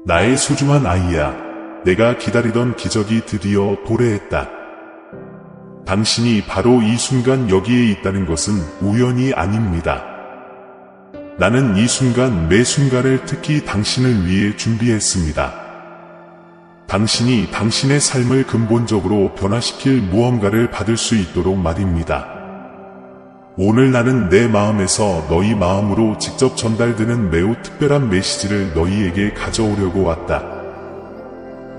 나의 소중한 아이야, 내가 기다리던 기적이 드디어 도래했다. 당신이 바로 이 순간 여기에 있다는 것은 우연이 아닙니다. 나는 이 순간 매 순간을 특히 당신을 위해 준비했습니다. 당신이 당신의 삶을 근본적으로 변화시킬 무언가를 받을 수 있도록 말입니다. 오늘 나는 내 마음에서 너희 마음으로 직접 전달되는 매우 특별한 메시지를 너희에게 가져오려고 왔다.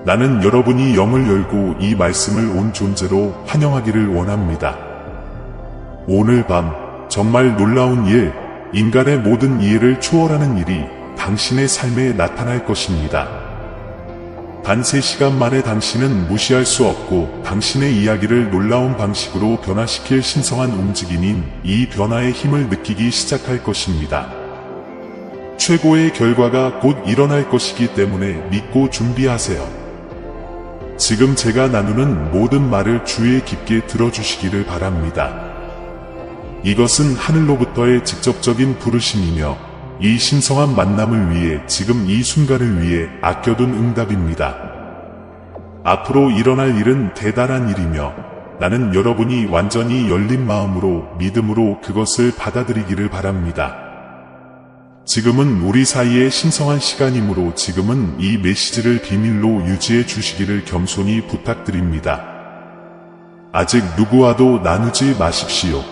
나는 여러분이 영을 열고 이 말씀을 온 존재로 환영하기를 원합니다. 오늘 밤 정말 놀라운 일, 인간의 모든 이해를 초월하는 일이 당신의 삶에 나타날 것입니다. 단 3시간 만에 당신은 무시할 수 없고 당신의 이야기를 놀라운 방식으로 변화시킬 신성한 움직임인 이 변화의 힘을 느끼기 시작할 것입니다. 최고의 결과가 곧 일어날 것이기 때문에 믿고 준비하세요. 지금 제가 나누는 모든 말을 주의 깊게 들어주시기를 바랍니다. 이것은 하늘로부터의 직접적인 부르심이며 이 신성한 만남을 위해 지금 이 순간을 위해 아껴둔 응답입니다. 앞으로 일어날 일은 대단한 일이며 나는 여러분이 완전히 열린 마음으로 믿음으로 그것을 받아들이기를 바랍니다. 지금은 우리 사이의 신성한 시간이므로 지금은 이 메시지를 비밀로 유지해 주시기를 겸손히 부탁드립니다. 아직 누구와도 나누지 마십시오.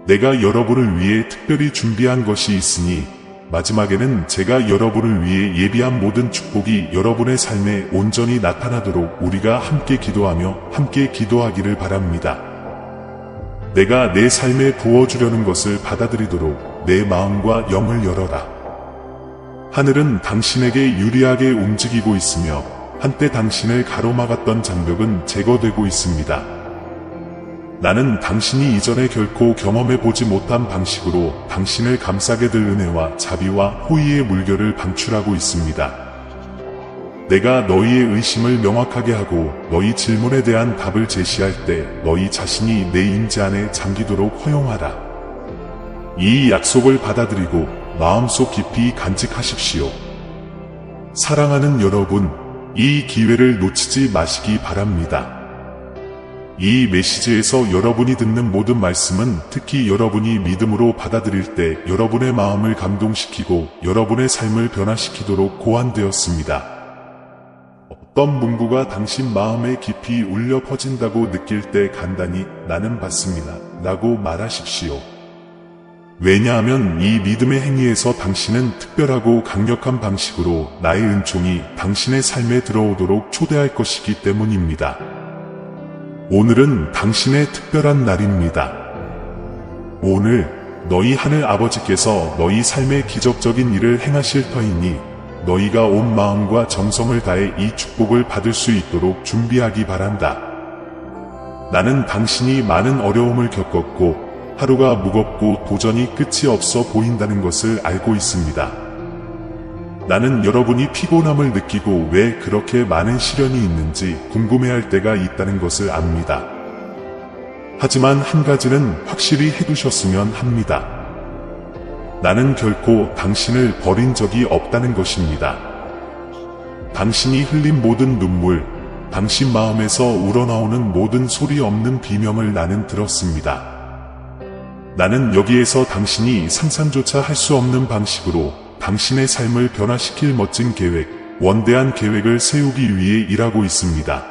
내가 여러분을 위해 특별히 준비한 것이 있으니 마지막에는 제가 여러분을 위해 예비한 모든 축복이 여러분의 삶에 온전히 나타나도록 우리가 함께 기도하며 함께 기도하기를 바랍니다. 내가 내 삶에 부어주려는 것을 받아들이도록 내 마음과 영을 열어라. 하늘은 당신에게 유리하게 움직이고 있으며 한때 당신을 가로막았던 장벽은 제거되고 있습니다. 나는 당신이 이전에 결코 경험해보지 못한 방식으로 당신을 감싸게 될 은혜와 자비와 호의의 물결을 방출하고 있습니다. 내가 너희의 의심을 명확하게 하고 너희 질문에 대한 답을 제시할 때 너희 자신이 내 임재 안에 잠기도록 허용하라. 이 약속을 받아들이고 마음속 깊이 간직하십시오. 사랑하는 여러분, 이 기회를 놓치지 마시기 바랍니다. 이 메시지에서 여러분이 듣는 모든 말씀은 특히 여러분이 믿음으로 받아들일 때 여러분의 마음을 감동시키고 여러분의 삶을 변화시키도록 고안되었습니다. 어떤 문구가 당신 마음에 깊이 울려 퍼진다고 느낄 때 간단히 나는 받습니다 라고 말하십시오. 왜냐하면 이 믿음의 행위에서 당신은 특별하고 강력한 방식으로 나의 은총이 당신의 삶에 들어오도록 초대할 것이기 때문입니다. 오늘은 당신의 특별한 날입니다. 오늘 너희 하늘 아버지께서 너희 삶의 기적적인 일을 행하실 터이니 너희가 온 마음과 정성을 다해 이 축복을 받을 수 있도록 준비하기 바란다. 나는 당신이 많은 어려움을 겪었고 하루가 무겁고 도전이 끝이 없어 보인다는 것을 알고 있습니다. 나는 여러분이 피곤함을 느끼고 왜 그렇게 많은 시련이 있는지 궁금해할 때가 있다는 것을 압니다. 하지만 한 가지는 확실히 해두셨으면 합니다. 나는 결코 당신을 버린 적이 없다는 것입니다. 당신이 흘린 모든 눈물, 당신 마음에서 우러나오는 모든 소리 없는 비명을 나는 들었습니다. 나는 여기에서 당신이 상상조차 할 수 없는 방식으로 당신의 삶을 변화시킬 멋진 계획, 원대한 계획을 세우기 위해 일하고 있습니다.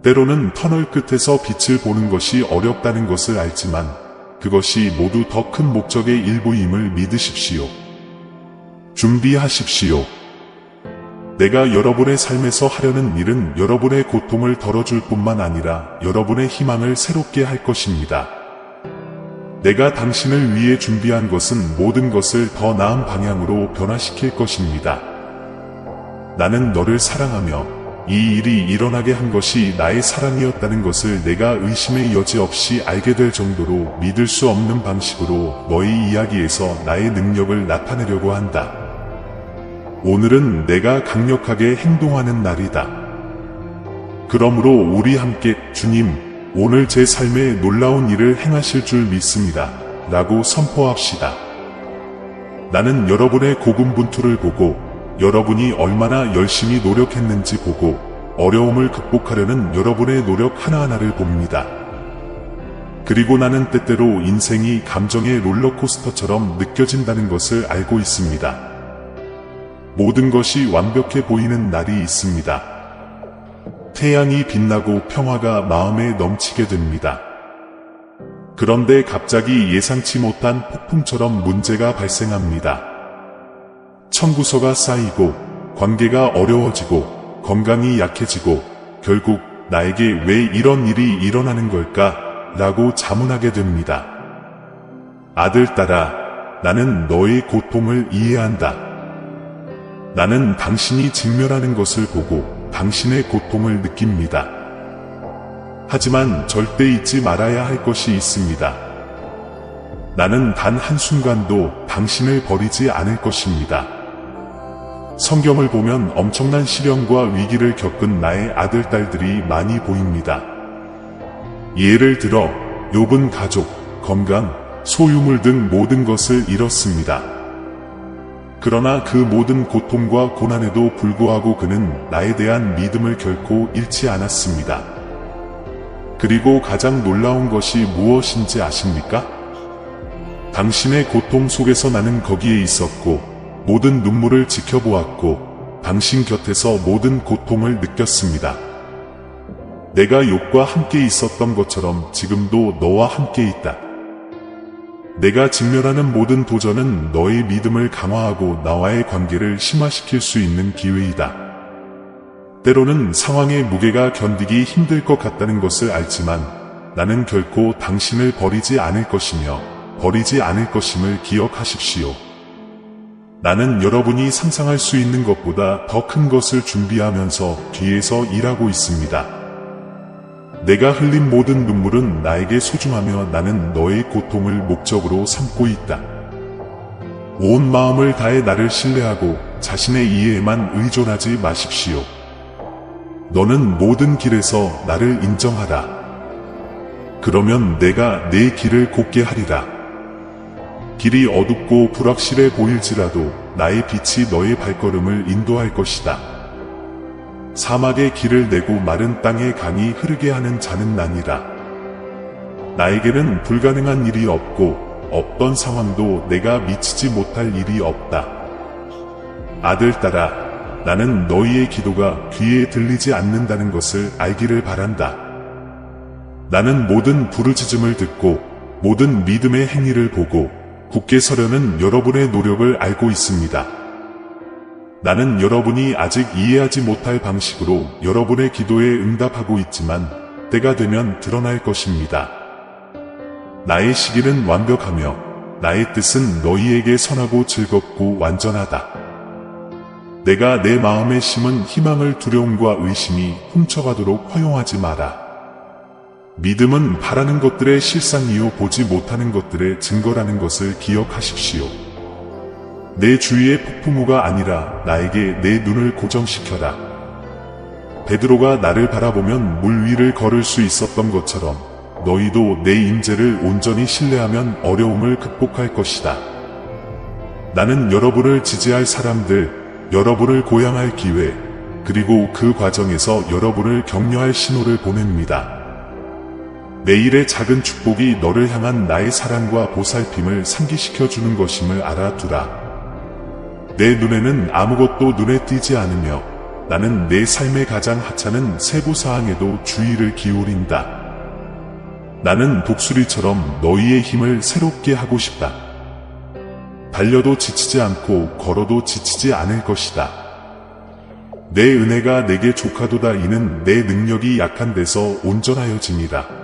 때로는 터널 끝에서 빛을 보는 것이 어렵다는 것을 알지만 그것이 모두 더 큰 목적의 일부임을 믿으십시오. 준비하십시오. 내가 여러분의 삶에서 하려는 일은 여러분의 고통을 덜어줄 뿐만 아니라 여러분의 희망을 새롭게 할 것입니다. 내가 당신을 위해 준비한 것은 모든 것을 더 나은 방향으로 변화시킬 것입니다. 나는 너를 사랑하며 이 일이 일어나게 한 것이 나의 사랑이었다는 것을 내가 의심의 여지 없이 알게 될 정도로 믿을 수 없는 방식으로 너의 이야기에서 나의 능력을 나타내려고 한다. 오늘은 내가 강력하게 행동하는 날이다. 그러므로 우리 함께 주님, 오늘 제 삶에 놀라운 일을 행하실 줄 믿습니다. 라고 선포합시다. 나는 여러분의 고군분투를 보고 여러분이 얼마나 열심히 노력했는지 보고 어려움을 극복하려는 여러분의 노력 하나하나를 봅니다. 그리고 나는 때때로 인생이 감정의 롤러코스터처럼 느껴진다는 것을 알고 있습니다. 모든 것이 완벽해 보이는 날이 있습니다. 태양이 빛나고 평화가 마음에 넘치게 됩니다. 그런데 갑자기 예상치 못한 폭풍처럼 문제가 발생합니다. 청구서가 쌓이고 관계가 어려워지고 건강이 약해지고 결국 나에게 왜 이런 일이 일어나는 걸까? 라고 자문하게 됩니다. 아들딸아, 나는 너의 고통을 이해한다. 나는 당신이 직면하는 것을 보고 당신의 고통을 느낍니다. 하지만 절대 잊지 말아야 할 것이 있습니다. 나는 단 한순간도 당신을 버리지 않을 것입니다. 성경을 보면 엄청난 시련과 위기를 겪은 나의 아들딸들이 많이 보입니다. 예를 들어 욥은 가족, 건강, 소유물 등 모든 것을 잃었습니다. 그러나 그 모든 고통과 고난에도 불구하고 그는 나에 대한 믿음을 결코 잃지 않았습니다. 그리고 가장 놀라운 것이 무엇인지 아십니까? 당신의 고통 속에서 나는 거기에 있었고 모든 눈물을 지켜보았고 당신 곁에서 모든 고통을 느꼈습니다. 내가 욥과 함께 있었던 것처럼 지금도 너와 함께 있다. 내가 직면하는 모든 도전은 너의 믿음을 강화하고 나와의 관계를 심화시킬 수 있는 기회이다. 때로는 상황의 무게가 견디기 힘들 것 같다는 것을 알지만 나는 결코 당신을 버리지 않을 것이며 버리지 않을 것임을 기억하십시오. 나는 여러분이 상상할 수 있는 것보다 더 큰 것을 준비하면서 뒤에서 일하고 있습니다. 내가 흘린 모든 눈물은 나에게 소중하며 나는 너의 고통을 목적으로 삼고 있다. 온 마음을 다해 나를 신뢰하고 자신의 이해에만 의존하지 마십시오. 너는 모든 길에서 나를 인정하라. 그러면 내가 내 길을 곧게 하리라. 길이 어둡고 불확실해 보일지라도 나의 빛이 너의 발걸음을 인도할 것이다. 사막의 길을 내고 마른 땅에 강이 흐르게 하는 자는 나니라. 나에게는 불가능한 일이 없고 어떤 상황도 내가 미치지 못할 일이 없다. 아들딸아, 나는 너희의 기도가 귀에 들리지 않는다는 것을 알기를 바란다. 나는 모든 부르짖음을 듣고 모든 믿음의 행위를 보고 굳게 서려는 여러분의 노력을 알고 있습니다. 나는 여러분이 아직 이해하지 못할 방식으로 여러분의 기도에 응답하고 있지만 때가 되면 드러날 것입니다. 나의 시기는 완벽하며 나의 뜻은 너희에게 선하고 즐겁고 완전하다. 내가 내 마음에 심은 희망을 두려움과 의심이 훔쳐가도록 허용하지 마라. 믿음은 바라는 것들의 실상이요 보지 못하는 것들의 증거라는 것을 기억하십시오. 내 주위의 폭풍우가 아니라 나에게 내 눈을 고정시켜라. 베드로가 나를 바라보면 물 위를 걸을 수 있었던 것처럼 너희도 내 임재를 온전히 신뢰하면 어려움을 극복할 것이다. 나는 여러분을 지지할 사람들, 여러분을 고양할 기회, 그리고 그 과정에서 여러분을 격려할 신호를 보냅니다. 매일의 작은 축복이 너를 향한 나의 사랑과 보살핌을 상기시켜주는 것임을 알아두라. 내 눈에는 아무것도 눈에 띄지 않으며 나는 내 삶의 가장 하찮은 세부사항에도 주의를 기울인다. 나는 독수리처럼 너희의 힘을 새롭게 하고 싶다. 달려도 지치지 않고 걸어도 지치지 않을 것이다. 내 은혜가 내게 족하도다. 이는 내 능력이 약한 데서 온전하여짐이라.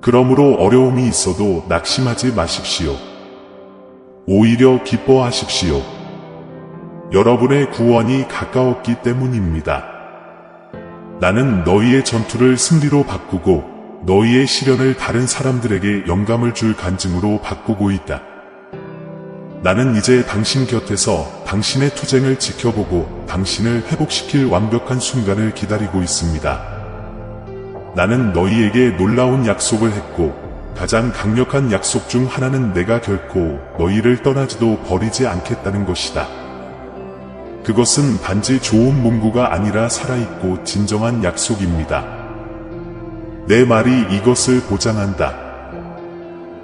그러므로 어려움이 있어도 낙심하지 마십시오. 오히려 기뻐하십시오. 여러분의 구원이 가까웠기 때문입니다. 나는 너희의 전투를 승리로 바꾸고 너희의 시련을 다른 사람들에게 영감을 줄 간증으로 바꾸고 있다. 나는 이제 당신 곁에서 당신의 투쟁을 지켜보고 당신을 회복시킬 완벽한 순간을 기다리고 있습니다. 나는 너희에게 놀라운 약속을 했고 가장 강력한 약속 중 하나는 내가 결코 너희를 떠나지도 버리지 않겠다는 것이다. 그것은 단지 좋은 문구가 아니라 살아있고 진정한 약속입니다. 내 말이 이것을 보장한다.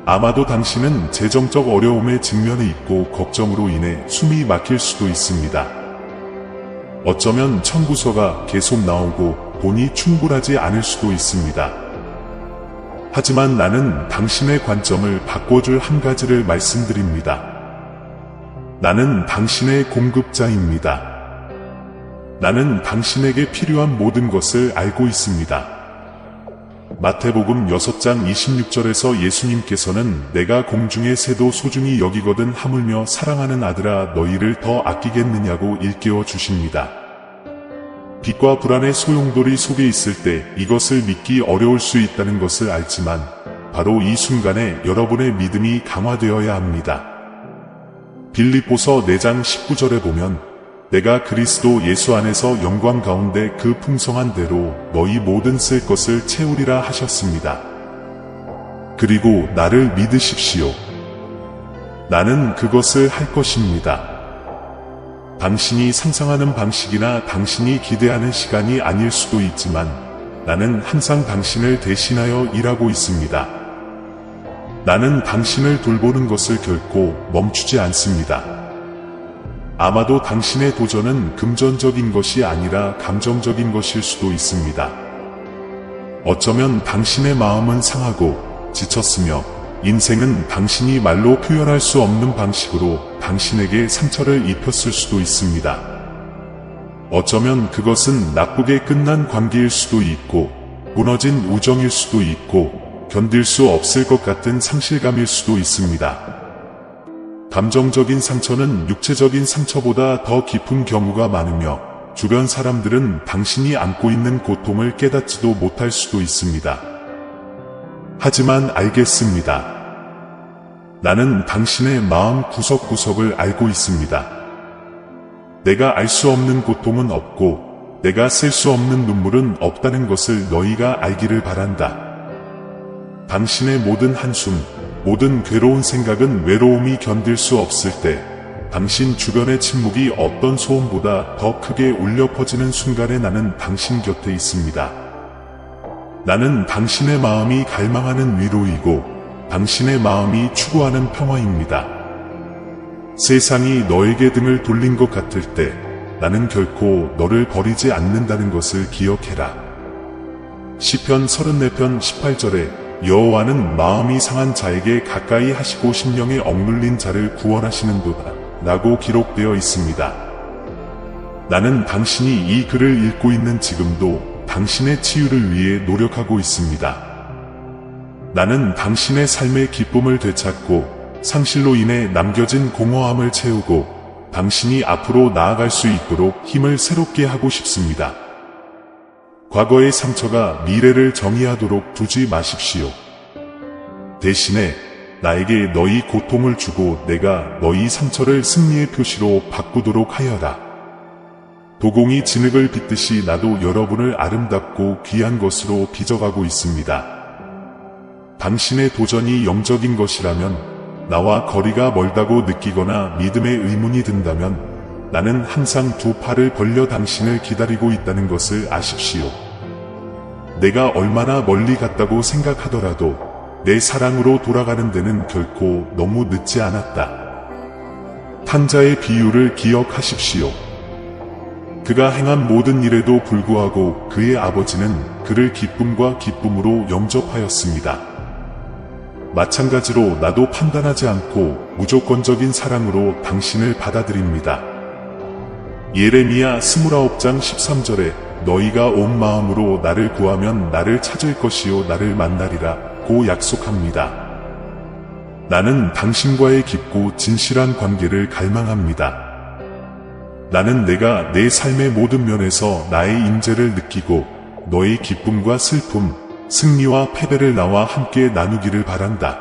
아마도 당신은 재정적 어려움에 직면해 있고 걱정으로 인해 숨이 막힐 수도 있습니다. 어쩌면 청구서가 계속 나오고 돈이 충분하지 않을 수도 있습니다. 하지만 나는 당신의 관점을 바꿔줄 한 가지를 말씀드립니다. 나는 당신의 공급자입니다. 나는 당신에게 필요한 모든 것을 알고 있습니다. 마태복음 6장 26절에서 예수님께서는 내가 공중의 새도 소중히 여기거든 하물며 사랑하는 아들아 너희를 더 아끼겠느냐고 일깨워 주십니다. 빛과 불안의 소용돌이 속에 있을 때 이것을 믿기 어려울 수 있다는 것을 알지만 바로 이 순간에 여러분의 믿음이 강화되어야 합니다. 빌립보서 4장 19절에 보면 내가 그리스도 예수 안에서 영광 가운데 그 풍성한 대로 너희 모든 쓸 것을 채우리라 하셨습니다. 그리고 나를 믿으십시오. 나는 그것을 할 것입니다. 당신이 상상하는 방식이나 당신이 기대하는 시간이 아닐 수도 있지만 나는 항상 당신을 대신하여 일하고 있습니다. 나는 당신을 돌보는 것을 결코 멈추지 않습니다. 아마도 당신의 도전은 금전적인 것이 아니라 감정적인 것일 수도 있습니다. 어쩌면 당신의 마음은 상하고 지쳤으며 인생은 당신이 말로 표현할 수 없는 방식으로 당신에게 상처를 입혔을 수도 있습니다. 어쩌면 그것은 나쁘게 끝난 관계일 수도 있고 무너진 우정일 수도 있고 견딜 수 없을 것 같은 상실감일 수도 있습니다. 감정적인 상처는 육체적인 상처보다 더 깊은 경우가 많으며 주변 사람들은 당신이 안고 있는 고통을 깨닫지도 못할 수도 있습니다. 하지만 알겠습니다. 나는 당신의 마음 구석구석을 알고 있습니다. 내가 알 수 없는 고통은 없고 내가 쓸 수 없는 눈물은 없다는 것을 너희가 알기를 바란다. 당신의 모든 한숨, 모든 괴로운 생각은 외로움이 견딜 수 없을 때 당신 주변의 침묵이 어떤 소음보다 더 크게 울려 퍼지는 순간에 나는 당신 곁에 있습니다. 나는 당신의 마음이 갈망하는 위로이고 당신의 마음이 추구하는 평화입니다. 세상이 너에게 등을 돌린 것 같을 때 나는 결코 너를 버리지 않는다는 것을 기억해라. 시편 34편 18절에 여호와는 마음이 상한 자에게 가까이 하시고 심령에 억눌린 자를 구원하시는도다 라고 기록되어 있습니다. 나는 당신이 이 글을 읽고 있는 지금도 당신의 치유를 위해 노력하고 있습니다. 나는 당신의 삶의 기쁨을 되찾고 상실로 인해 남겨진 공허함을 채우고 당신이 앞으로 나아갈 수 있도록 힘을 새롭게 하고 싶습니다. 과거의 상처가 미래를 정의하도록 두지 마십시오. 대신에 나에게 너희 고통을 주고 내가 너희 상처를 승리의 표시로 바꾸도록 하여라. 도공이 진흙을 빚듯이 나도 여러분을 아름답고 귀한 것으로 빚어가고 있습니다. 당신의 도전이 영적인 것이라면 나와 거리가 멀다고 느끼거나 믿음의 의문이 든다면 나는 항상 두 팔을 벌려 당신을 기다리고 있다는 것을 아십시오. 내가 얼마나 멀리 갔다고 생각하더라도 내 사랑으로 돌아가는 데는 결코 너무 늦지 않았다. 탕자의 비유를 기억하십시오. 그가 행한 모든 일에도 불구하고 그의 아버지는 그를 기쁨과 기쁨으로 영접하였습니다. 마찬가지로 나도 판단하지 않고 무조건적인 사랑으로 당신을 받아들입니다. 예레미야 29장 13절에 너희가 온 마음으로 나를 구하면 나를 찾을 것이요 나를 만나리라 고 약속합니다. 나는 당신과의 깊고 진실한 관계를 갈망합니다. 나는 내가 내 삶의 모든 면에서 나의 임재를 느끼고 너의 기쁨과 슬픔, 승리와 패배를 나와 함께 나누기를 바란다.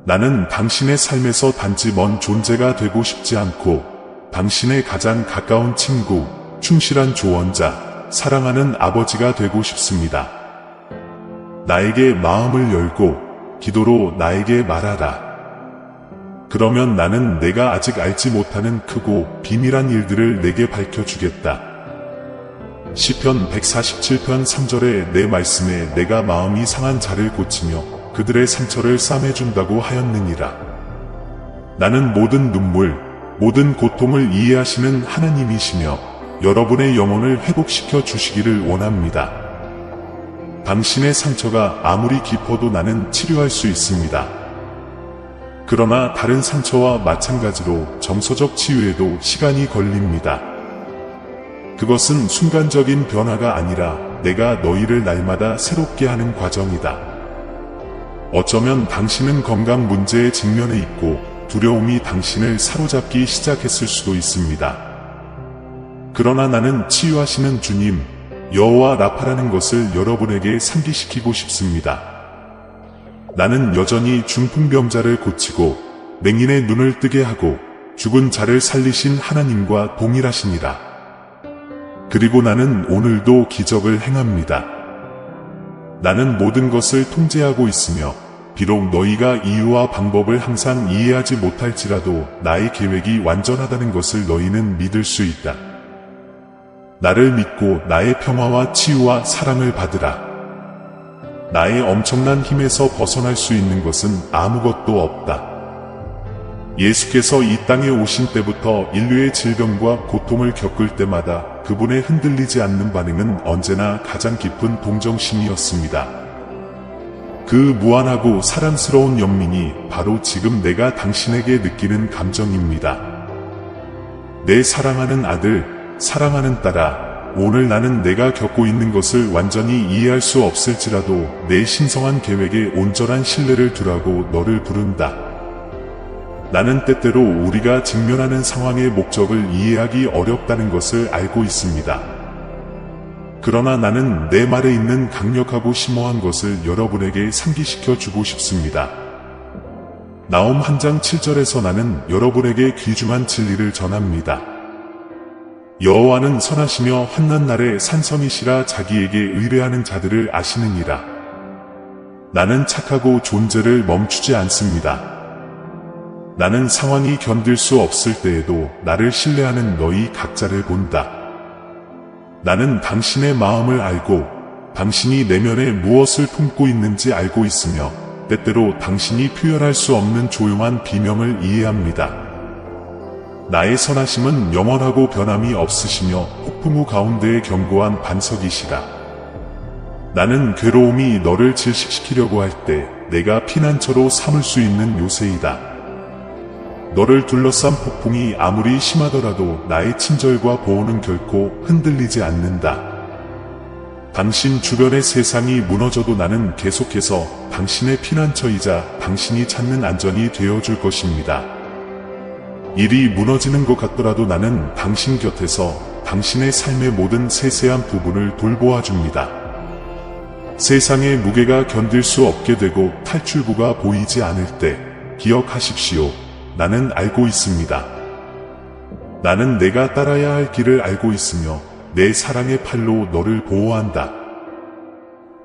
나는 당신의 삶에서 단지 먼 존재가 되고 싶지 않고 당신의 가장 가까운 친구, 충실한 조언자, 사랑하는 아버지가 되고 싶습니다. 나에게 마음을 열고 기도로 나에게 말하라. 그러면 나는 내가 아직 알지 못하는 크고 비밀한 일들을 내게 밝혀주겠다. 시편 147편 3절에 내 말씀에 내가 마음이 상한 자를 고치며 그들의 상처를 싸매준다고 하였느니라. 나는 모든 눈물, 모든 고통을 이해하시는 하나님이시며 여러분의 영혼을 회복시켜 주시기를 원합니다. 당신의 상처가 아무리 깊어도 나는 치료할 수 있습니다. 그러나 다른 상처와 마찬가지로 정서적 치유에도 시간이 걸립니다. 그것은 순간적인 변화가 아니라 내가 너희를 날마다 새롭게 하는 과정이다. 어쩌면 당신은 건강 문제에 직면해 있고 두려움이 당신을 사로잡기 시작했을 수도 있습니다. 그러나 나는 치유하시는 주님, 여호와 라파라는 것을 여러분에게 상기시키고 싶습니다. 나는 여전히 중풍병자를 고치고 맹인의 눈을 뜨게 하고 죽은 자를 살리신 하나님과 동일하시니라. 그리고 나는 오늘도 기적을 행합니다. 나는 모든 것을 통제하고 있으며 비록 너희가 이유와 방법을 항상 이해하지 못할지라도 나의 계획이 완전하다는 것을 너희는 믿을 수 있다. 나를 믿고 나의 평화와 치유와 사랑을 받으라. 나의 엄청난 힘에서 벗어날 수 있는 것은 아무것도 없다. 예수께서 이 땅에 오신 때부터 인류의 질병과 고통을 겪을 때마다 그분의 흔들리지 않는 반응은 언제나 가장 깊은 동정심이었습니다. 그 무한하고 사랑스러운 연민이 바로 지금 내가 당신에게 느끼는 감정입니다. 내 사랑하는 아들, 사랑하는 딸아, 오늘 나는 내가 겪고 있는 것을 완전히 이해할 수 없을지라도 내 신성한 계획에 온전한 신뢰를 두라고 너를 부른다. 나는 때때로 우리가 직면하는 상황의 목적을 이해하기 어렵다는 것을 알고 있습니다. 그러나 나는 내 말에 있는 강력하고 심오한 것을 여러분에게 상기시켜 주고 싶습니다. 나홈 1장 7절에서 나는 여러분에게 귀중한 진리를 전합니다. 여호와는 선하시며 환난 날에 산성이시라 자기에게 의뢰하는 자들을 아시느니라. 나는 착하고 존재를 멈추지 않습니다. 나는 상황이 견딜 수 없을 때에도 나를 신뢰하는 너희 각자를 본다. 나는 당신의 마음을 알고 당신이 내면에 무엇을 품고 있는지 알고 있으며 때때로 당신이 표현할 수 없는 조용한 비명을 이해합니다. 나의 선하심은 영원하고 변함이 없으시며 폭풍 후 가운데에 견고한 반석이시라. 나는 괴로움이 너를 질식시키려고 할 때 내가 피난처로 삼을 수 있는 요새이다. 너를 둘러싼 폭풍이 아무리 심하더라도 나의 친절과 보호는 결코 흔들리지 않는다. 당신 주변의 세상이 무너져도 나는 계속해서 당신의 피난처이자 당신이 찾는 안전이 되어줄 것입니다. 일이 무너지는 것 같더라도 나는 당신 곁에서 당신의 삶의 모든 세세한 부분을 돌보아 줍니다. 세상의 무게가 견딜 수 없게 되고 탈출구가 보이지 않을 때 기억하십시오. 나는 알고 있습니다. 나는 내가 따라야 할 길을 알고 있으며 내 사랑의 팔로 너를 보호한다.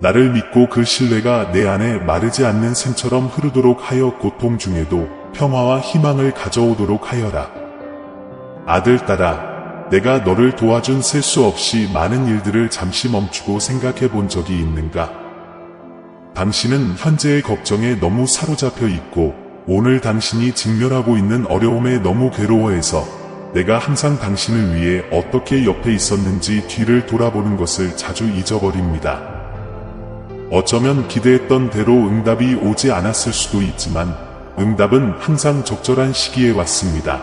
나를 믿고 그 신뢰가 내 안에 마르지 않는 샘처럼 흐르도록 하여 고통 중에도 평화와 희망을 가져오도록 하여라. 아들, 딸아, 내가 너를 도와준 셀 수 없이 많은 일들을 잠시 멈추고 생각해 본 적이 있는가? 당신은 현재의 걱정에 너무 사로잡혀 있고 오늘 당신이 직면하고 있는 어려움에 너무 괴로워해서 내가 항상 당신을 위해 어떻게 옆에 있었는지 뒤를 돌아보는 것을 자주 잊어버립니다. 어쩌면 기대했던 대로 응답이 오지 않았을 수도 있지만 응답은 항상 적절한 시기에 왔습니다.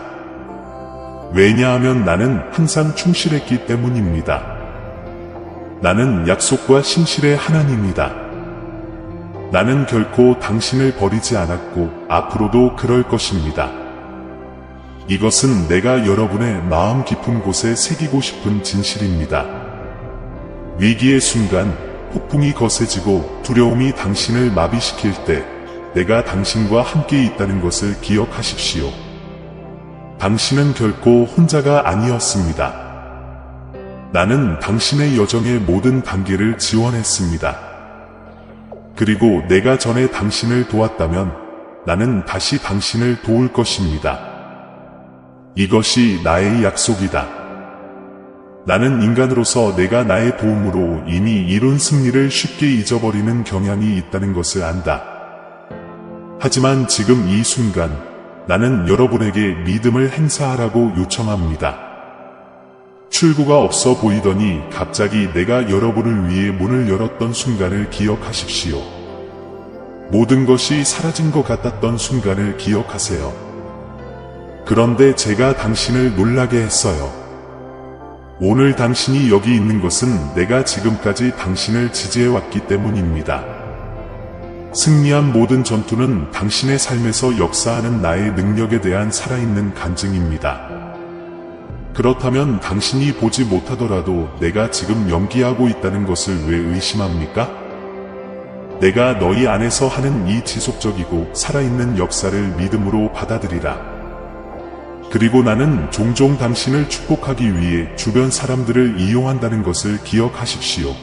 왜냐하면 나는 항상 충실했기 때문입니다. 나는 약속과 신실의 하나님이다. 나는 결코 당신을 버리지 않았고 앞으로도 그럴 것입니다. 이것은 내가 여러분의 마음 깊은 곳에 새기고 싶은 진실입니다. 위기의 순간, 폭풍이 거세지고 두려움이 당신을 마비시킬 때 내가 당신과 함께 있다는 것을 기억하십시오. 당신은 결코 혼자가 아니었습니다. 나는 당신의 여정의 모든 단계를 지원했습니다. 그리고 내가 전에 당신을 도왔다면 나는 다시 당신을 도울 것입니다. 이것이 나의 약속이다. 나는 인간으로서 내가 나의 도움으로 이미 이룬 승리를 쉽게 잊어버리는 경향이 있다는 것을 안다. 하지만 지금 이 순간 나는 여러분에게 믿음을 행사하라고 요청합니다. 출구가 없어 보이더니 갑자기 내가 여러분을 위해 문을 열었던 순간을 기억하십시오. 모든 것이 사라진 것 같았던 순간을 기억하세요. 그런데 제가 당신을 놀라게 했어요. 오늘 당신이 여기 있는 것은 내가 지금까지 당신을 지지해왔기 때문입니다. 승리한 모든 전투는 당신의 삶에서 역사하는 나의 능력에 대한 살아있는 간증입니다. 그렇다면 당신이 보지 못하더라도 내가 지금 연기하고 있다는 것을 왜 의심합니까? 내가 너희 안에서 하는 이 지속적이고 살아있는 역사를 믿음으로 받아들이라. 그리고 나는 종종 당신을 축복하기 위해 주변 사람들을 이용한다는 것을 기억하십시오.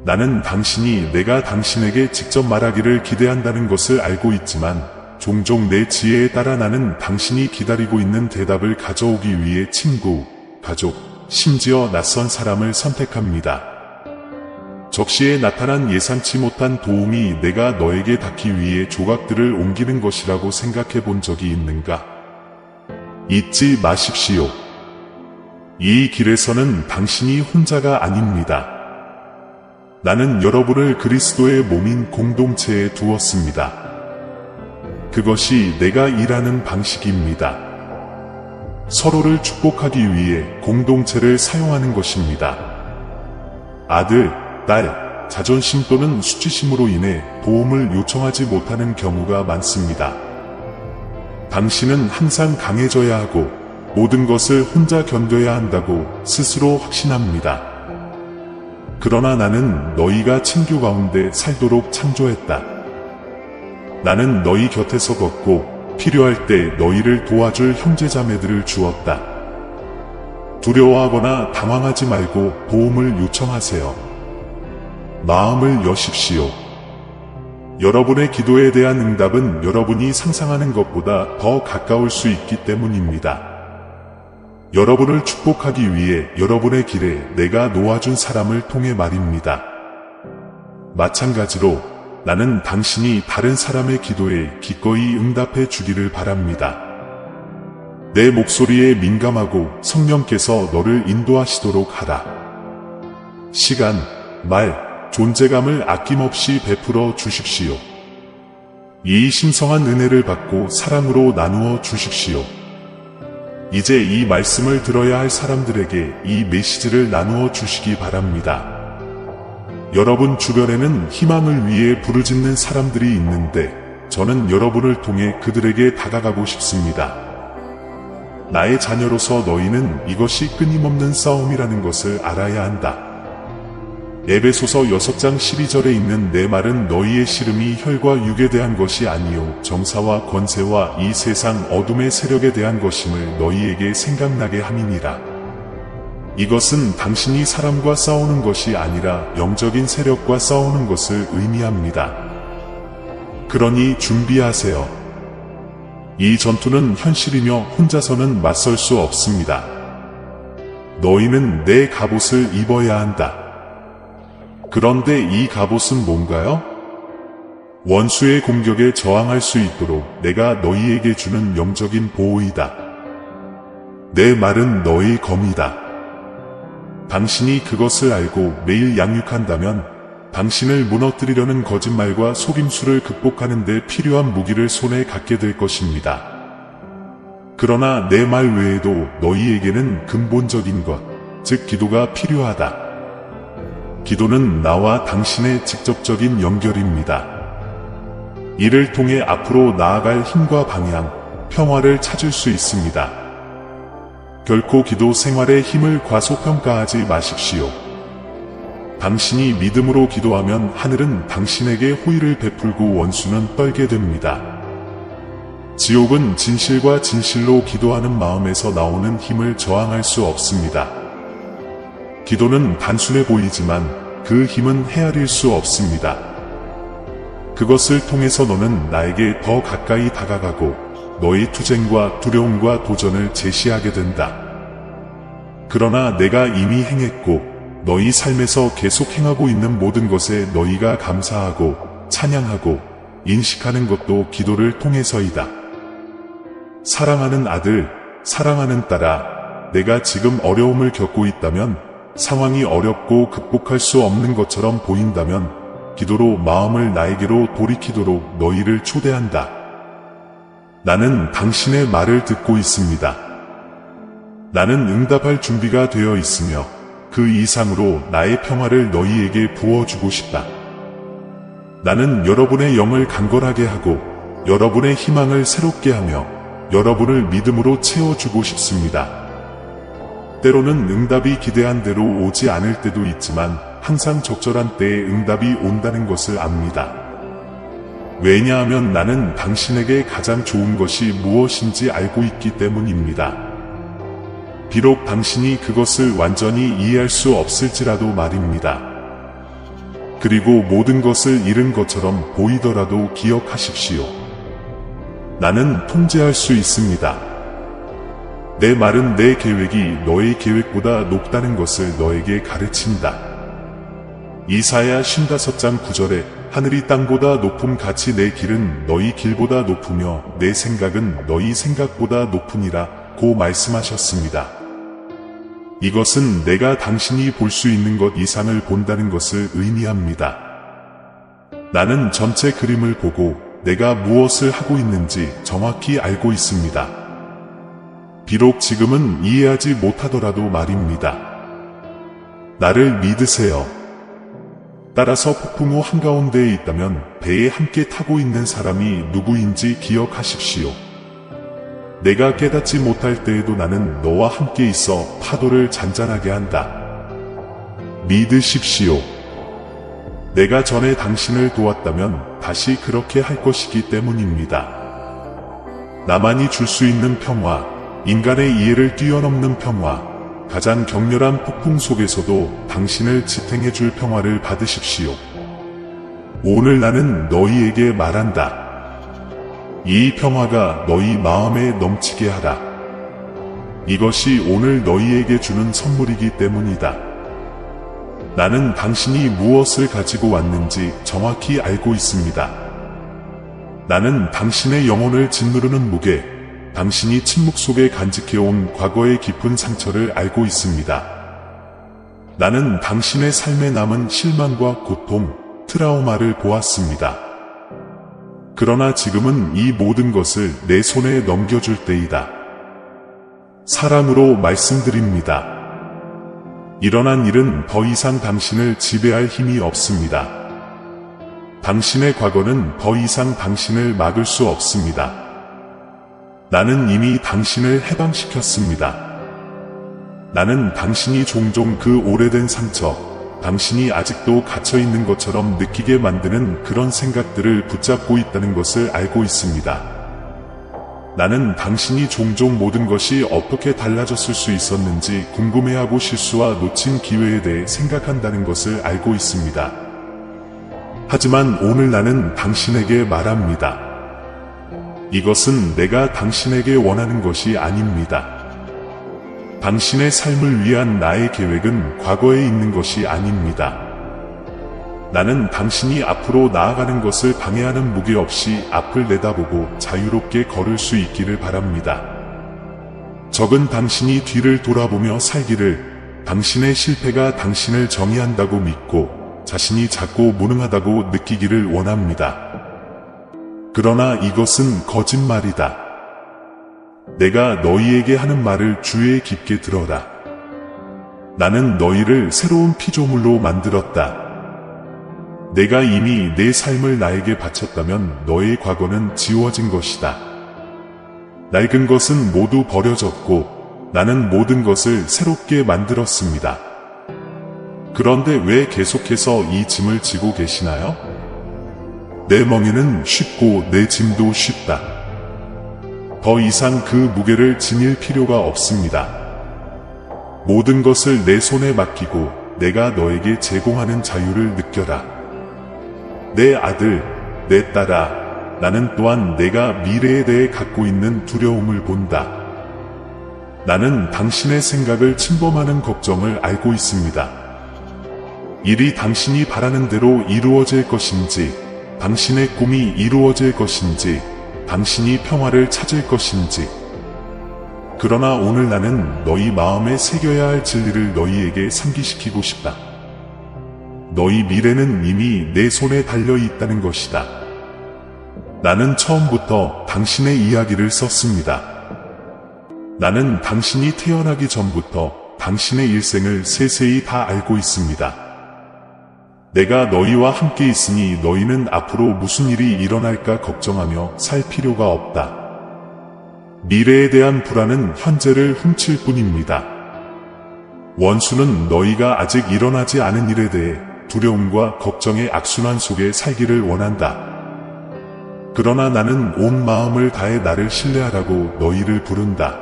나는 당신이 내가 당신에게 직접 말하기를 기대한다는 것을 알고 있지만 종종 내 지혜에 따라 나는 당신이 기다리고 있는 대답을 가져오기 위해 친구, 가족, 심지어 낯선 사람을 선택합니다. 적시에 나타난 예상치 못한 도움이 내가 너에게 닿기 위해 조각들을 옮기는 것이라고 생각해 본 적이 있는가? 잊지 마십시오. 이 길에서는 당신이 혼자가 아닙니다. 나는 여러분을 그리스도의 몸인 공동체에 두었습니다. 그것이 내가 일하는 방식입니다. 서로를 축복하기 위해 공동체를 사용하는 것입니다. 아들, 딸, 자존심 또는 수치심으로 인해 도움을 요청하지 못하는 경우가 많습니다. 당신은 항상 강해져야 하고 모든 것을 혼자 견뎌야 한다고 스스로 확신합니다. 그러나 나는 너희가 친교 가운데 살도록 창조했다. 나는 너희 곁에서 걷고 필요할 때 너희를 도와줄 형제자매들을 주었다. 두려워하거나 당황하지 말고 도움을 요청하세요. 마음을 여십시오. 여러분의 기도에 대한 응답은 여러분이 상상하는 것보다 더 가까울 수 있기 때문입니다. 여러분을 축복하기 위해 여러분의 길에 내가 놓아준 사람을 통해 말입니다. 마찬가지로 나는 당신이 다른 사람의 기도에 기꺼이 응답해 주기를 바랍니다. 내 목소리에 민감하고 성령께서 너를 인도하시도록 하라. 시간, 말, 존재감을 아낌없이 베풀어 주십시오. 이 신성한 은혜를 받고 사랑으로 나누어 주십시오. 이제 이 말씀을 들어야 할 사람들에게 이 메시지를 나누어 주시기 바랍니다. 여러분 주변에는 희망을 위해 부르짖는 사람들이 있는데 저는 여러분을 통해 그들에게 다가가고 싶습니다. 나의 자녀로서 너희는 이것이 끊임없는 싸움이라는 것을 알아야 한다. 에베소서 6장 12절에 있는 내 말은 너희의 씨름이 혈과 육에 대한 것이 아니요 정사와 권세와 이 세상 어둠의 세력에 대한 것임을 너희에게 생각나게 함이니라. 이것은 당신이 사람과 싸우는 것이 아니라 영적인 세력과 싸우는 것을 의미합니다. 그러니 준비하세요. 이 전투는 현실이며 혼자서는 맞설 수 없습니다. 너희는 내 갑옷을 입어야 한다. 그런데 이 갑옷은 뭔가요? 원수의 공격에 저항할 수 있도록 내가 너희에게 주는 영적인 보호이다. 내 말은 너의 검이다. 당신이 그것을 알고 매일 양육한다면 당신을 무너뜨리려는 거짓말과 속임수를 극복하는 데 필요한 무기를 손에 갖게 될 것입니다. 그러나 내 말 외에도 너희에게는 근본적인 것, 즉 기도가 필요하다. 기도는 나와 당신의 직접적인 연결입니다. 이를 통해 앞으로 나아갈 힘과 방향, 평화를 찾을 수 있습니다. 결코 기도 생활의 힘을 과소평가하지 마십시오. 당신이 믿음으로 기도하면 하늘은 당신에게 호의를 베풀고 원수는 떨게 됩니다. 지옥은 진실과 진실로 기도하는 마음에서 나오는 힘을 저항할 수 없습니다. 기도는 단순해 보이지만 그 힘은 헤아릴 수 없습니다. 그것을 통해서 너는 나에게 더 가까이 다가가고 너의 투쟁과 두려움과 도전을 제시하게 된다. 그러나 내가 이미 행했고 너희 삶에서 계속 행하고 있는 모든 것에 너희가 감사하고 찬양하고 인식하는 것도 기도를 통해서이다. 사랑하는 아들, 사랑하는 딸아, 내가 지금 어려움을 겪고 있다면, 상황이 어렵고 극복할 수 없는 것처럼 보인다면 기도로 마음을 나에게로 돌이키도록 너희를 초대한다. 나는 당신의 말을 듣고 있습니다. 나는 응답할 준비가 되어 있으며 그 이상으로 나의 평화를 너희에게 부어주고 싶다. 나는 여러분의 영을 강건하게 하고 여러분의 희망을 새롭게 하며 여러분을 믿음으로 채워주고 싶습니다. 때로는 응답이 기대한 대로 오지 않을 때도 있지만 항상 적절한 때에 응답이 온다는 것을 압니다. 왜냐하면 나는 당신에게 가장 좋은 것이 무엇인지 알고 있기 때문입니다. 비록 당신이 그것을 완전히 이해할 수 없을지라도 말입니다. 그리고 모든 것을 잃은 것처럼 보이더라도 기억하십시오. 나는 통제할 수 있습니다. 내 말은 내 계획이 너의 계획보다 높다는 것을 너에게 가르친다. 이사야 55장 9절에 하늘이 땅보다 높음 같이 내 길은 너희 길보다 높으며 내 생각은 너희 생각보다 높으니라 고 말씀하셨습니다. 이것은 내가 당신이 볼 수 있는 것 이상을 본다는 것을 의미합니다. 나는 전체 그림을 보고 내가 무엇을 하고 있는지 정확히 알고 있습니다. 비록 지금은 이해하지 못하더라도 말입니다. 나를 믿으세요. 따라서 폭풍 후 한가운데에 있다면 배에 함께 타고 있는 사람이 누구인지 기억하십시오. 내가 깨닫지 못할 때에도 나는 너와 함께 있어 파도를 잔잔하게 한다. 믿으십시오. 내가 전에 당신을 도왔다면 다시 그렇게 할 것이기 때문입니다. 나만이 줄 수 있는 평화, 인간의 이해를 뛰어넘는 평화, 가장 격렬한 폭풍 속에서도 당신을 지탱해 줄 평화를 받으십시오. 오늘 나는 너희에게 말한다. 이 평화가 너희 마음에 넘치게 하라. 이것이 오늘 너희에게 주는 선물이기 때문이다. 나는 당신이 무엇을 가지고 왔는지 정확히 알고 있습니다. 나는 당신의 영혼을 짓누르는 무게, 당신이 침묵 속에 간직해온 과거의 깊은 상처를 알고 있습니다. 나는 당신의 삶에 남은 실망과 고통, 트라우마를 보았습니다. 그러나 지금은 이 모든 것을 내 손에 넘겨줄 때이다. 사랑으로 말씀드립니다. 일어난 일은 더 이상 당신을 지배할 힘이 없습니다. 당신의 과거는 더 이상 당신을 막을 수 없습니다. 나는 이미 당신을 해방시켰습니다. 나는 당신이 종종 그 오래된 상처, 당신이 아직도 갇혀있는 것처럼 느끼게 만드는 그런 생각들을 붙잡고 있다는 것을 알고 있습니다. 나는 당신이 종종 모든 것이 어떻게 달라졌을 수 있었는지 궁금해하고 실수와 놓친 기회에 대해 생각한다는 것을 알고 있습니다. 하지만 오늘 나는 당신에게 말합니다. 이것은 내가 당신에게 원하는 것이 아닙니다. 당신의 삶을 위한 나의 계획은 과거에 있는 것이 아닙니다. 나는 당신이 앞으로 나아가는 것을 방해하는 무게 없이 앞을 내다보고 자유롭게 걸을 수 있기를 바랍니다. 적은 당신이 뒤를 돌아보며 살기를, 당신의 실패가 당신을 정의한다고 믿고 자신이 작고 무능하다고 느끼기를 원합니다. 그러나 이것은 거짓말이다. 내가 너희에게 하는 말을 주의에 깊게 들어라. 나는 너희를 새로운 피조물로 만들었다. 내가 이미 내 삶을 나에게 바쳤다면 너의 과거는 지워진 것이다. 낡은 것은 모두 버려졌고 나는 모든 것을 새롭게 만들었습니다. 그런데 왜 계속해서 이 짐을 지고 계시나요? 내 멍에는 쉽고 내 짐도 쉽다. 더 이상 그 무게를 지닐 필요가 없습니다. 모든 것을 내 손에 맡기고 내가 너에게 제공하는 자유를 느껴라. 내 아들, 내 딸아, 나는 또한 내가 미래에 대해 갖고 있는 두려움을 본다. 나는 당신의 생각을 침범하는 걱정을 알고 있습니다. 일이 당신이 바라는 대로 이루어질 것인지, 당신의 꿈이 이루어질 것인지, 당신이 평화를 찾을 것인지. 그러나 오늘 나는 너희 마음에 새겨야 할 진리를 너희에게 상기시키고 싶다. 너희 미래는 이미 내 손에 달려 있다는 것이다. 나는 처음부터 당신의 이야기를 썼습니다. 나는 당신이 태어나기 전부터 당신의 일생을 세세히 다 알고 있습니다. 내가 너희와 함께 있으니 너희는 앞으로 무슨 일이 일어날까 걱정하며 살 필요가 없다. 미래에 대한 불안은 현재를 훔칠 뿐입니다. 원수는 너희가 아직 일어나지 않은 일에 대해 두려움과 걱정의 악순환 속에 살기를 원한다. 그러나 나는 온 마음을 다해 나를 신뢰하라고 너희를 부른다.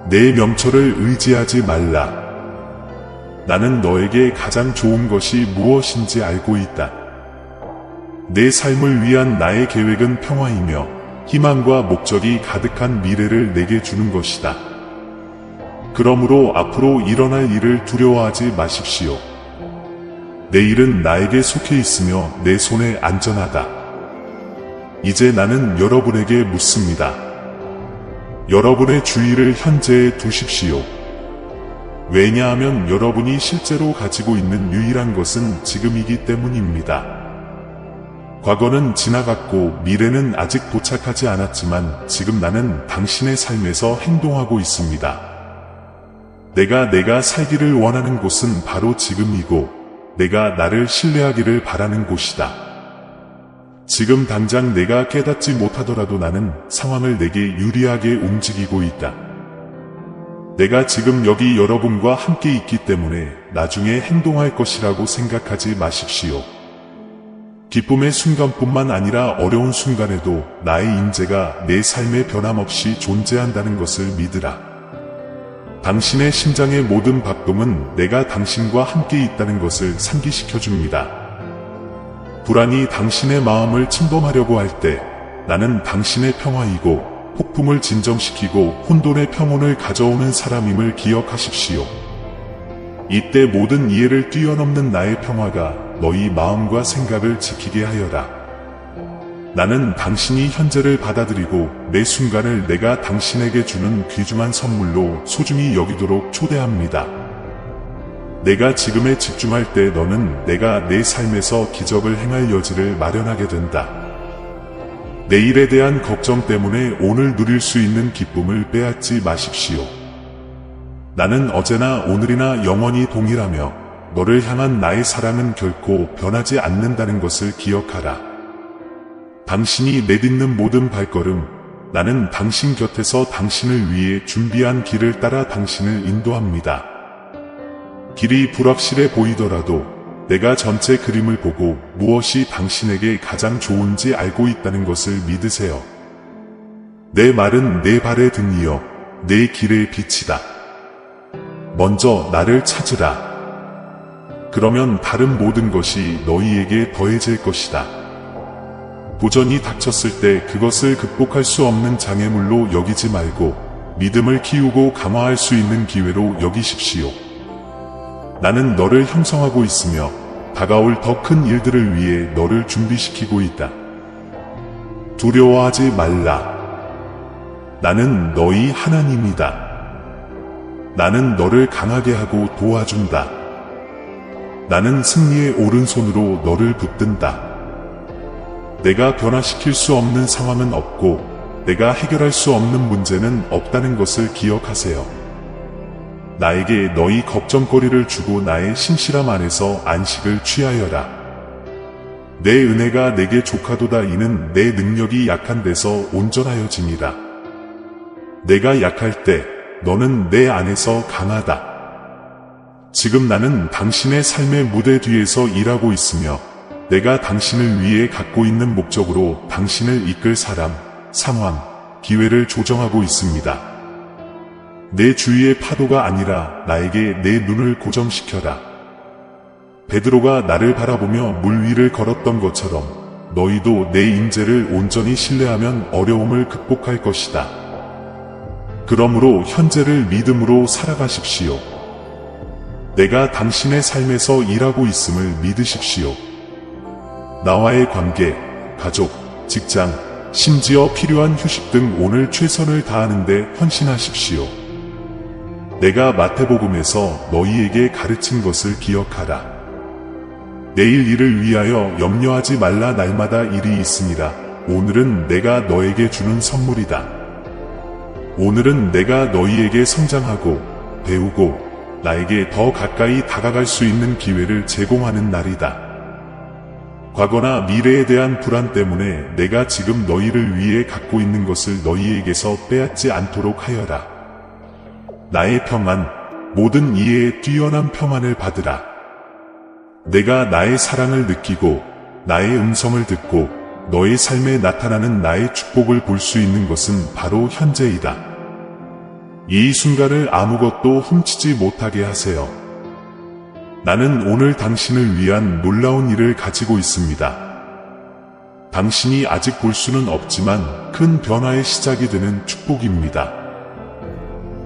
내 명철을 의지하지 말라. 나는 너에게 가장 좋은 것이 무엇인지 알고 있다. 내 삶을 위한 나의 계획은 평화이며 희망과 목적이 가득한 미래를 내게 주는 것이다. 그러므로 앞으로 일어날 일을 두려워하지 마십시오. 내일은 나에게 속해 있으며 내 손에 안전하다. 이제 나는 여러분에게 묻습니다. 여러분의 주의를 현재에 두십시오. 왜냐하면 여러분이 실제로 가지고 있는 유일한 것은 지금이기 때문입니다. 과거는 지나갔고 미래는 아직 도착하지 않았지만 지금 나는 당신의 삶에서 행동하고 있습니다. 내가 살기를 원하는 곳은 바로 지금이고 내가 나를 신뢰하기를 바라는 곳이다. 지금 당장 내가 깨닫지 못하더라도 나는 상황을 내게 유리하게 움직이고 있다. 내가 지금 여기 여러분과 함께 있기 때문에 나중에 행동할 것이라고 생각하지 마십시오. 기쁨의 순간뿐만 아니라 어려운 순간에도 나의 임재가 내 삶에 변함없이 존재한다는 것을 믿으라. 당신의 심장의 모든 박동은 내가 당신과 함께 있다는 것을 상기시켜줍니다. 불안이 당신의 마음을 침범하려고 할 때 나는 당신의 평화이고 폭풍을 진정시키고 혼돈의 평온을 가져오는 사람임을 기억하십시오. 이때 모든 이해를 뛰어넘는 나의 평화가 너희 마음과 생각을 지키게 하여라. 나는 당신이 현재를 받아들이고 매 순간을 내가 당신에게 주는 귀중한 선물로 소중히 여기도록 초대합니다. 내가 지금에 집중할 때 너는 내가 내 삶에서 기적을 행할 여지를 마련하게 된다. 내일에 대한 걱정 때문에 오늘 누릴 수 있는 기쁨을 빼앗지 마십시오. 나는 어제나 오늘이나 영원히 동일하며 너를 향한 나의 사랑은 결코 변하지 않는다는 것을 기억하라. 당신이 내딛는 모든 발걸음, 나는 당신 곁에서 당신을 위해 준비한 길을 따라 당신을 인도합니다. 길이 불확실해 보이더라도 내가 전체 그림을 보고 무엇이 당신에게 가장 좋은지 알고 있다는 것을 믿으세요. 내 말은 내 발의 등이여 내 길의 빛이다. 먼저 나를 찾으라. 그러면 다른 모든 것이 너희에게 더해질 것이다. 도전이 닥쳤을 때 그것을 극복할 수 없는 장애물로 여기지 말고 믿음을 키우고 강화할 수 있는 기회로 여기십시오. 나는 너를 형성하고 있으며 다가올 더 큰 일들을 위해 너를 준비시키고 있다. 두려워하지 말라. 나는 너희 하나님이다. 나는 너를 강하게 하고 도와준다. 나는 승리의 오른손으로 너를 붙든다. 내가 변화시킬 수 없는 상황은 없고 내가 해결할 수 없는 문제는 없다는 것을 기억하세요. 나에게 너희 걱정거리를 주고 나의 신실함 안에서 안식을 취하여라. 내 은혜가 내게 족하도다. 이는 내 능력이 약한 데서 온전하여짐이라. 내가 약할 때 너는 내 안에서 강하다. 지금 나는 당신의 삶의 무대 뒤에서 일하고 있으며 내가 당신을 위해 갖고 있는 목적으로 당신을 이끌 사람, 상황, 기회를 조정하고 있습니다. 내 주위의 파도가 아니라 나에게 내 눈을 고정시켜라. 베드로가 나를 바라보며 물 위를 걸었던 것처럼 너희도 내 임재를 온전히 신뢰하면 어려움을 극복할 것이다. 그러므로 현재를 믿음으로 살아가십시오. 내가 당신의 삶에서 일하고 있음을 믿으십시오. 나와의 관계, 가족, 직장, 심지어 필요한 휴식 등 오늘 최선을 다하는데 헌신하십시오. 내가 마태복음에서 너희에게 가르친 것을 기억하라. 내일 일을 위하여 염려하지 말라. 날마다 일이 있으니라. 오늘은 내가 너에게 주는 선물이다. 오늘은 내가 너희에게 성장하고 배우고 나에게 더 가까이 다가갈 수 있는 기회를 제공하는 날이다. 과거나 미래에 대한 불안 때문에 내가 지금 너희를 위해 갖고 있는 것을 너희에게서 빼앗지 않도록 하여라. 나의 평안, 모든 이해에 뛰어난 평안을 받으라. 내가 나의 사랑을 느끼고 나의 음성을 듣고 너의 삶에 나타나는 나의 축복을 볼 수 있는 것은 바로 현재이다. 이 순간을 아무것도 훔치지 못하게 하세요. 나는 오늘 당신을 위한 놀라운 일을 가지고 있습니다. 당신이 아직 볼 수는 없지만 큰 변화의 시작이 되는 축복입니다.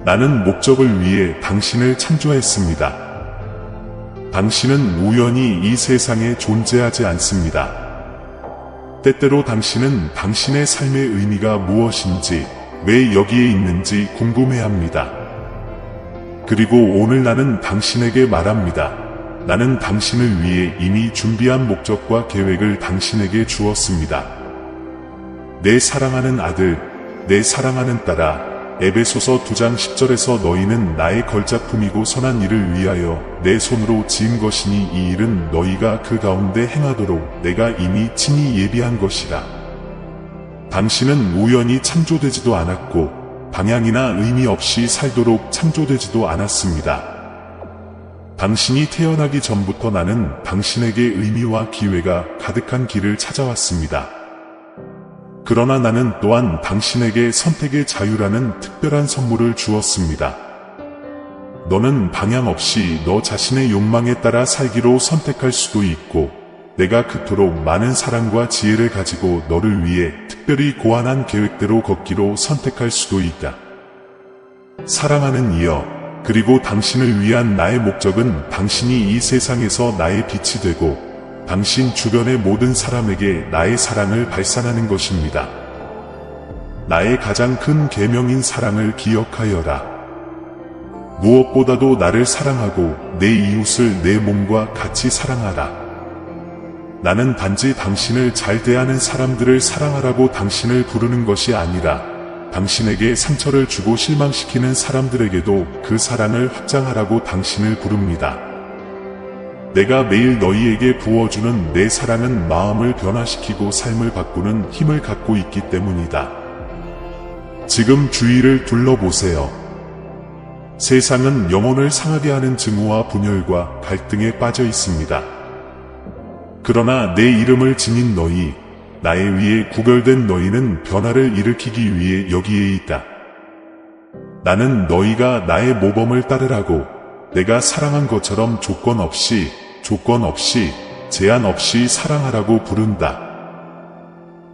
나는 목적을 위해 당신을 창조했습니다. 당신은 우연히 이 세상에 존재하지 않습니다. 때때로 당신은 당신의 삶의 의미가 무엇인지, 왜 여기에 있는지 궁금해합니다. 그리고 오늘 나는 당신에게 말합니다. 나는 당신을 위해 이미 준비한 목적과 계획을 당신에게 주었습니다. 내 사랑하는 아들, 내 사랑하는 딸아, 에베소서 2장 10절에서 너희는 나의 걸작품이고 선한 일을 위하여 내 손으로 지은 것이니 이 일은 너희가 그 가운데 행하도록 내가 이미 친히 예비한 것이라. 당신은 우연히 창조되지도 않았고 방향이나 의미 없이 살도록 창조되지도 않았습니다. 당신이 태어나기 전부터 나는 당신에게 의미와 기회가 가득한 길을 찾아왔습니다. 그러나 나는 또한 당신에게 선택의 자유라는 특별한 선물을 주었습니다. 너는 방향 없이 너 자신의 욕망에 따라 살기로 선택할 수도 있고, 내가 그토록 많은 사랑과 지혜를 가지고 너를 위해 특별히 고안한 계획대로 걷기로 선택할 수도 있다. 사랑하는 이여, 그리고 당신을 위한 나의 목적은 당신이 이 세상에서 나의 빛이 되고 당신 주변의 모든 사람에게 나의 사랑을 발산하는 것입니다. 나의 가장 큰 계명인 사랑을 기억하여라. 무엇보다도 나를 사랑하고 내 이웃을 내 몸과 같이 사랑하라. 나는 단지 당신을 잘 대하는 사람들을 사랑하라고 당신을 부르는 것이 아니라 당신에게 상처를 주고 실망시키는 사람들에게도 그 사랑을 확장하라고 당신을 부릅니다. 내가 매일 너희에게 부어주는 내 사랑은 마음을 변화시키고 삶을 바꾸는 힘을 갖고 있기 때문이다. 지금 주위를 둘러보세요. 세상은 영혼을 상하게 하는 증오와 분열과 갈등에 빠져 있습니다. 그러나 내 이름을 지닌 너희, 나에 의해 구별된 너희는 변화를 일으키기 위해 여기에 있다. 나는 너희가 나의 모범을 따르라고 내가 사랑한 것처럼 조건 없이, 제한 없이 사랑하라고 부른다.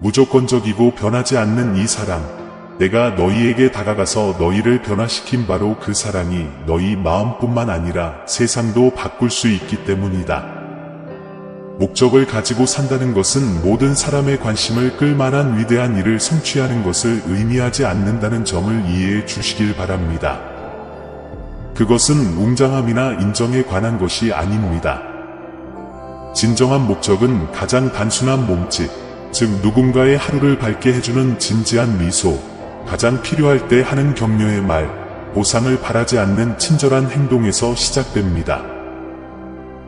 무조건적이고 변하지 않는 이 사랑, 내가 너희에게 다가가서 너희를 변화시킨 바로 그 사랑이 너희 마음뿐만 아니라 세상도 바꿀 수 있기 때문이다. 목적을 가지고 산다는 것은 모든 사람의 관심을 끌 만한 위대한 일을 성취하는 것을 의미하지 않는다는 점을 이해해 주시길 바랍니다. 그것은 웅장함이나 인정에 관한 것이 아닙니다. 진정한 목적은 가장 단순한 몸짓, 즉 누군가의 하루를 밝게 해주는 진지한 미소, 가장 필요할 때 하는 격려의 말, 보상을 바라지 않는 친절한 행동에서 시작됩니다.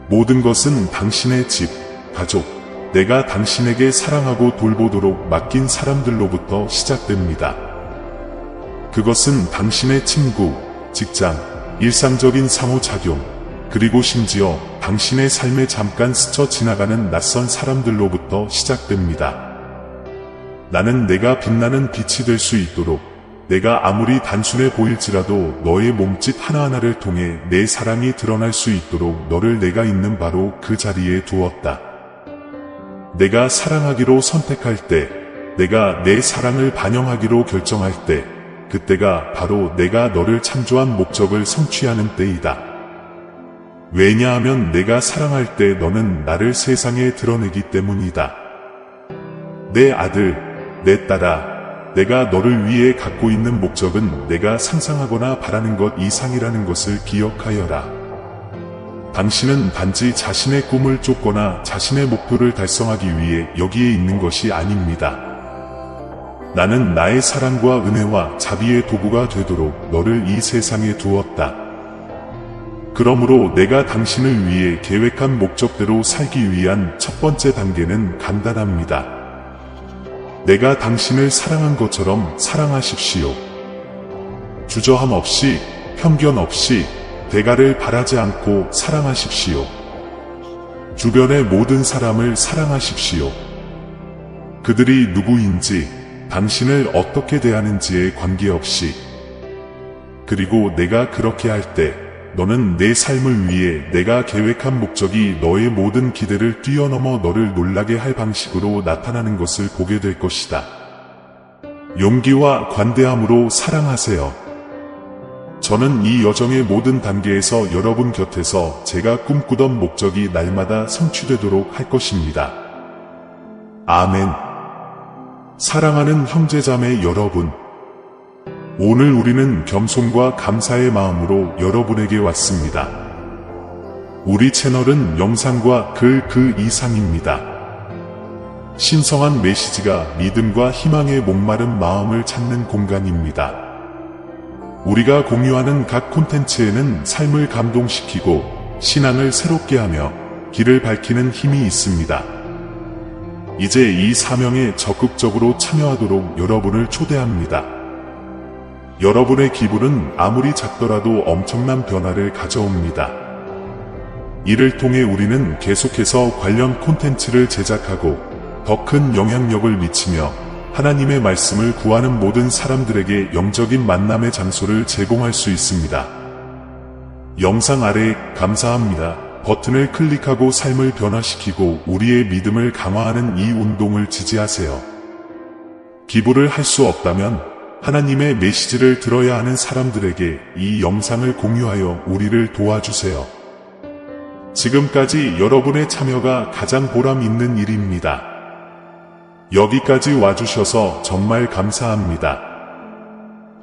모든 것은 당신의 집, 가족, 내가 당신에게 사랑하고 돌보도록 맡긴 사람들로부터 시작됩니다. 그것은 당신의 친구, 직장, 일상적인 상호작용, 그리고 심지어 당신의 삶에 잠깐 스쳐 지나가는 낯선 사람들로부터 시작됩니다. 나는 내가 빛나는 빛이 될 수 있도록 내가 아무리 단순해 보일지라도 너의 몸짓 하나하나를 통해 내 사랑이 드러날 수 있도록 너를 내가 있는 바로 그 자리에 두었다. 내가 사랑하기로 선택할 때, 내가 내 사랑을 반영하기로 결정할 때, 그때가 바로 내가 너를 창조한 목적을 성취하는 때이다. 왜냐하면 내가 사랑할 때 너는 나를 세상에 드러내기 때문이다. 내 아들, 내 딸아, 내가 너를 위해 갖고 있는 목적은 내가 상상하거나 바라는 것 이상이라는 것을 기억하여라. 당신은 단지 자신의 꿈을 쫓거나 자신의 목표를 달성하기 위해 여기에 있는 것이 아닙니다. 나는 나의 사랑과 은혜와 자비의 도구가 되도록 너를 이 세상에 두었다. 그러므로 내가 당신을 위해 계획한 목적대로 살기 위한 첫 번째 단계는 간단합니다. 내가 당신을 사랑한 것처럼 사랑하십시오. 주저함 없이, 편견 없이, 대가를 바라지 않고 사랑하십시오. 주변의 모든 사람을 사랑하십시오. 그들이 누구인지, 당신을 어떻게 대하는지에 관계없이. 그리고 내가 그렇게 할 때, 너는 내 삶을 위해 내가 계획한 목적이 너의 모든 기대를 뛰어넘어 너를 놀라게 할 방식으로 나타나는 것을 보게 될 것이다. 용기와 관대함으로 사랑하세요. 저는 이 여정의 모든 단계에서 여러분 곁에서 제가 꿈꾸던 목적이 날마다 성취되도록 할 것입니다. 아멘. 사랑하는 형제자매 여러분, 오늘 우리는 겸손과 감사의 마음으로 여러분에게 왔습니다. 우리 채널은 영상과 글 그 이상입니다. 신성한 메시지가 믿음과 희망의 목마른 마음을 찾는 공간입니다. 우리가 공유하는 각 콘텐츠에는 삶을 감동시키고 신앙을 새롭게 하며 길을 밝히는 힘이 있습니다. 이제 이 사명에 적극적으로 참여하도록 여러분을 초대합니다. 여러분의 기부는 아무리 작더라도 엄청난 변화를 가져옵니다. 이를 통해 우리는 계속해서 관련 콘텐츠를 제작하고 더 큰 영향력을 미치며 하나님의 말씀을 구하는 모든 사람들에게 영적인 만남의 장소를 제공할 수 있습니다. 영상 아래 감사합니다 버튼을 클릭하고 삶을 변화시키고 우리의 믿음을 강화하는 이 운동을 지지하세요. 기부를 할 수 없다면 하나님의 메시지를 들어야 하는 사람들에게 이 영상을 공유하여 우리를 도와주세요. 지금까지 여러분의 참여가 가장 보람 있는 일입니다. 여기까지 와주셔서 정말 감사합니다.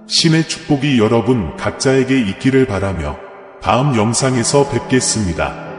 신의 축복이 여러분 각자에게 있기를 바라며 다음 영상에서 뵙겠습니다.